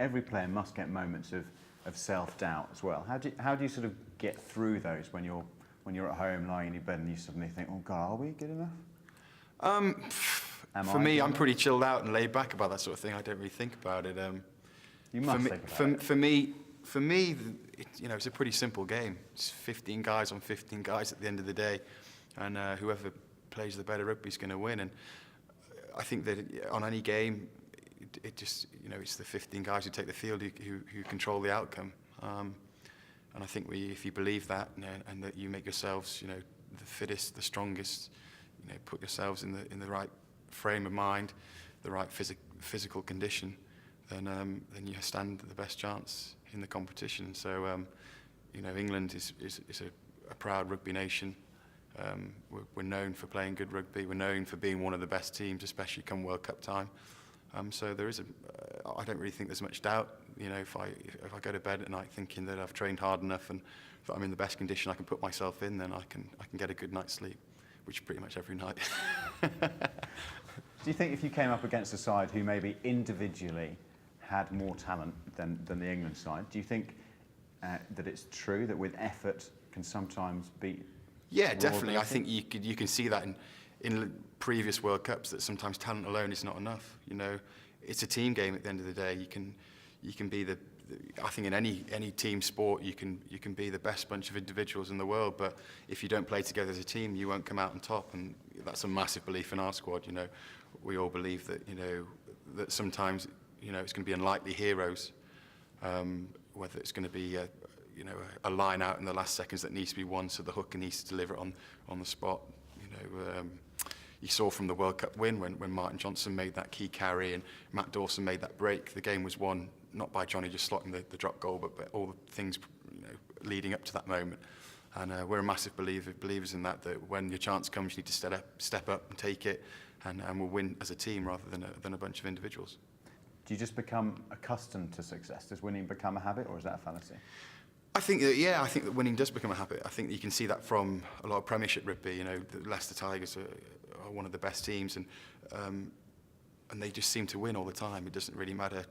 every player must get moments of self-doubt as well. How do you sort of get through those when you're at home lying in your bed and you suddenly think, oh God, are we good enough? For me, I'm pretty chilled out and laid back about that sort of thing. I don't really think about it. You must think about it. For me, it's a pretty simple game. It's 15 guys on 15 guys at the end of the day, and whoever plays the better rugby is going to win. And I think that on any game, it just, it's the 15 guys who take the field who control the outcome. And I think if you believe that, and that you make yourselves, the fittest, the strongest, put yourselves in the right frame of mind, the right physical condition, then you stand the best chance in the competition. So, England is a proud rugby nation. We're known for playing good rugby. We're known for being one of the best teams, especially come World Cup time. So there is I don't really think there's much doubt. If I go to bed at night thinking that I've trained hard enough and that I'm in the best condition I can put myself in, then I can get a good night's sleep, which is pretty much every night. Do you think if you came up against a side who maybe individually had more talent than the England side, do you think that it's true that with effort can sometimes beat? Yeah, definitely. I think you can see that in previous World Cups, that sometimes talent alone is not enough. It's a team game at the end of the day. You can be I think in any team sport you can be the best bunch of individuals in the world, but if you don't play together as a team, you won't come out on top. And that's a massive belief in our squad. We all believe that that sometimes it's going to be unlikely heroes, whether it's going to be a line out in the last seconds that needs to be won, so the hooker needs to deliver it on the spot. You saw from the World Cup win when Martin Johnson made that key carry and Matt Dawson made that break. The game was won not by Johnny just slotting the drop goal, but all the things leading up to that moment. And we're a massive believers in that when your chance comes, you need to step up and take it, and we'll win as a team rather than a bunch of individuals. Do you just become accustomed to success? Does winning become a habit, or is that a fallacy? I think that winning does become a habit. I think that you can see that from a lot of Premiership rugby. The Leicester Tigers are one of the best teams, and they just seem to win all the time. It doesn't really matter,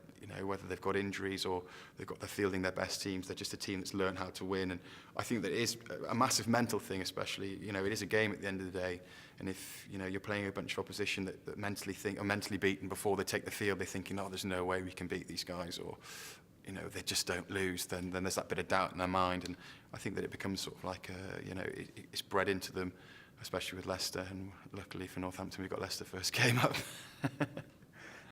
whether they've got injuries or they're fielding their best teams. They're just a team that's learned how to win, and I think that it is a massive mental thing, especially. It is a game at the end of the day, and if you're playing a bunch of opposition that mentally are mentally beaten before they take the field, they're thinking, oh, there's no way we can beat these guys, or they just don't lose, then there's that bit of doubt in their mind. And I think that it becomes sort of like it's bred into them, especially with Leicester. And luckily for Northampton, we've got Leicester first game up.